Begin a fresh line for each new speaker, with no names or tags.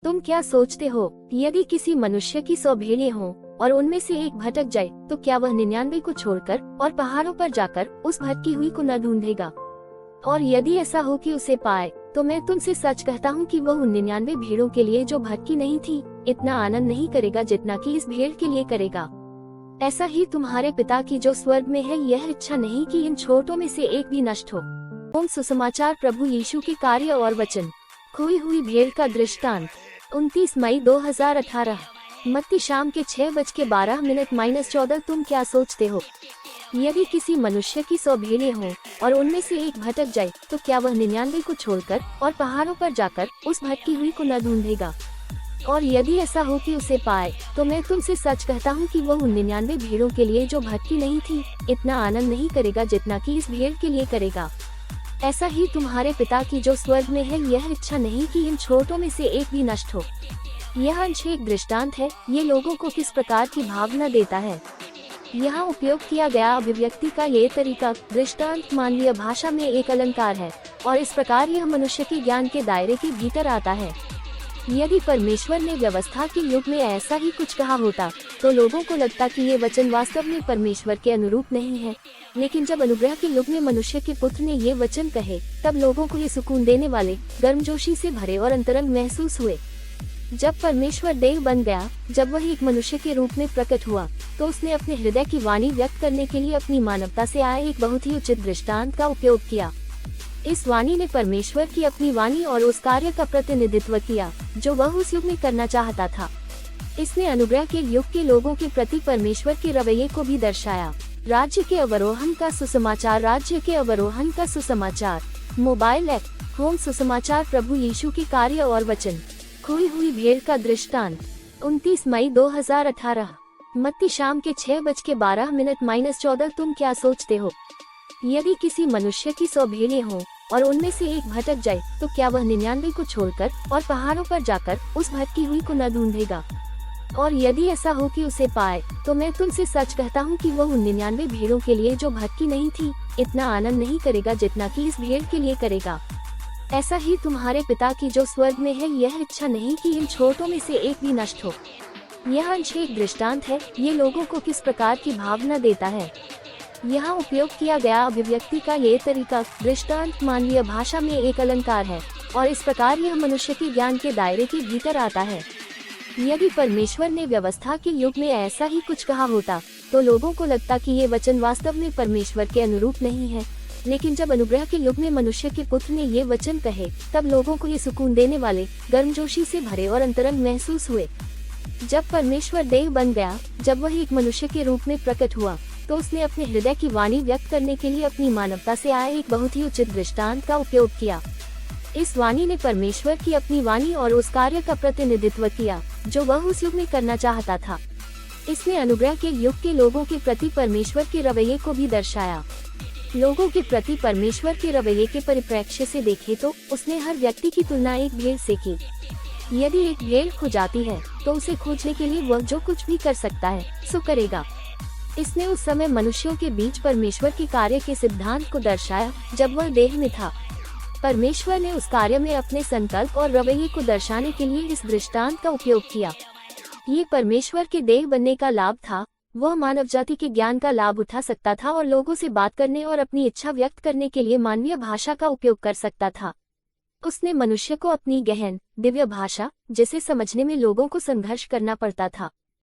तुम क्या सोचते हो, यदि किसी मनुष्य की 100 भेड़ें हों और उनमें से एक भटक जाए तो क्या वह 99 को छोड़कर और पहाड़ों पर जाकर उस भटकी हुई को न ढूंढेगा? और यदि ऐसा हो कि उसे पाए, तो मैं तुमसे सच कहता हूँ कि वह उन 99 भेड़ों के लिए जो भटकी नहीं थी, इतना आनंद नहीं करेगा जितना कि इस भेड़ के लिए करेगा। ऐसा ही तुम्हारे पिता की जो स्वर्ग में है, यह इच्छा नहीं कि इन छोटों में से एक भी नष्ट हो। ओम सुसमाचार प्रभु यीशु के कार्य और वचन। खोई हुई भेड़ का दृष्टांत। 29 मई 2018। मत्ती शाम के 6:12 तुम क्या सोचते हो, यदि किसी मनुष्य की 100 भेड़ें हों और उनमें से एक भटक जाए तो क्या वह 99 को छोड़कर और पहाड़ों पर जाकर उस भटकी हुई को न ढूंढेगा? और यदि ऐसा हो कि उसे पाए, तो मैं तुमसे सच कहता हूँ कि वह उन 99 भेड़ों के लिए जो भटकी नहीं थी, इतना आनंद नहीं करेगा जितना कि इस भेड़ के लिए करेगा। ऐसा ही तुम्हारे पिता की जो स्वर्ग में है, यह इच्छा नहीं कि इन छोटों में से एक भी नष्ट हो। यह अंश एक दृष्टांत है, ये लोगों को किस प्रकार की भावना देता है। यहाँ उपयोग किया गया अभिव्यक्ति का ये तरीका दृष्टांत मानवीय भाषा में एक अलंकार है और इस प्रकार यह मनुष्य के ज्ञान के दायरे के भीतर आता है। यदि परमेश्वर ने व्यवस्था के युग में ऐसा ही कुछ कहा होता, तो लोगों को लगता कि ये वचन वास्तव में परमेश्वर के अनुरूप नहीं है। लेकिन जब अनुग्रह के युग में मनुष्य के पुत्र ने ये वचन कहे, तब लोगों को ये सुकून देने वाले, गर्मजोशी से भरे और अंतरंग महसूस हुए। जब परमेश्वर देव बन गया, जब वह एक मनुष्य के रूप में प्रकट हुआ, तो उसने अपने हृदय की वाणी व्यक्त करने के लिए अपनी मानवता से आए एक बहुत ही उचित दृष्टांत का उपयोग किया। इस वाणी ने परमेश्वर की अपनी वाणी और उस कार्य का प्रतिनिधित्व किया जो वह उस युग में करना चाहता था। इसने अनुग्रह के युग के लोगों के प्रति परमेश्वर के रवैये को भी दर्शाया। राज्य के अवरोहन का सुसमाचार। राज्य के अवरोहन का सुसमाचार। मोबाइल ऐप होम सुसमाचार प्रभु यीशु के कार्य और वचन। खोई हुई भेड़ का दृष्टांत। 29 मई 2018। मत्ती शाम के 6:12 तुम क्या सोचते हो, यदि किसी मनुष्य की 100 भेड़ें हों और उनमें से एक भटक जाए तो क्या वह 99 को छोड़कर और पहाड़ों पर जाकर उस भटकी हुई को न ढूंढेगा? और यदि ऐसा हो कि उसे पाए, तो मैं तुमसे सच कहता हूँ कि वह उन 99 भेड़ों के लिए जो भटकी नहीं थी, इतना आनंद नहीं करेगा जितना कि इस भेड़ के लिए करेगा। ऐसा ही तुम्हारे पिता की जो स्वर्ग में है, यह इच्छा नहीं कि इन छोटों में से एक भी नष्ट हो। यह अंश एक दृष्टांत है, ये लोगों को किस प्रकार की भावना देता है। यहाँ उपयोग किया गया अभिव्यक्ति का ये तरीका दृष्टांत मानवीय भाषा में एक अलंकार है और इस प्रकार यह मनुष्य के ज्ञान के दायरे के भीतर आता है। यदि परमेश्वर ने व्यवस्था के युग में ऐसा ही कुछ कहा होता, तो लोगों को लगता कि ये वचन वास्तव में परमेश्वर के अनुरूप नहीं है। लेकिन जब अनुग्रह के युग में मनुष्य के पुत्र ने ये वचन कहे, तब लोगों को ये सुकून देने वाले, गर्मजोशी से भरे और अंतरंग महसूस हुए। जब परमेश्वर देव बन गया, जब वह एक मनुष्य के रूप में प्रकट हुआ, तो उसने अपने हृदय की वाणी व्यक्त करने के लिए अपनी मानवता से आए एक बहुत ही उचित दृष्टांत का उपयोग किया। इस वाणी ने परमेश्वर की अपनी वाणी और उस कार्य का प्रतिनिधित्व किया जो वह उस युग में करना चाहता था। इसने अनुग्रह के युग के लोगों के प्रति परमेश्वर के रवैये को भी दर्शाया। लोगों के प्रति परमेश्वर के रवैये के परिप्रेक्ष्य से देखे तो उसने हर व्यक्ति की तुलना एक भेड़ से की। यदि एक भेड़ खो जाती है, तो उसे खोजने के लिए वह जो कुछ भी कर सकता है, सो करेगा। इसने उस समय मनुष्यों के बीच परमेश्वर के कार्य के सिद्धांत को दर्शाया जब वह देह में था। परमेश्वर ने उस कार्य में अपने संकल्प और रवैये को दर्शाने के लिए इस दृष्टांत का उपयोग किया। ये परमेश्वर के देह बनने का लाभ था। वह मानव जाति के ज्ञान का लाभ उठा सकता था और लोगों से बात करने और अपनी इच्छा व्यक्त करने के लिए मानवीय भाषा का उपयोग कर सकता था। उसने मनुष्य को अपनी गहन, दिव्य भाषा, जिसे समझने में लोगों को संघर्ष करना पड़ता था,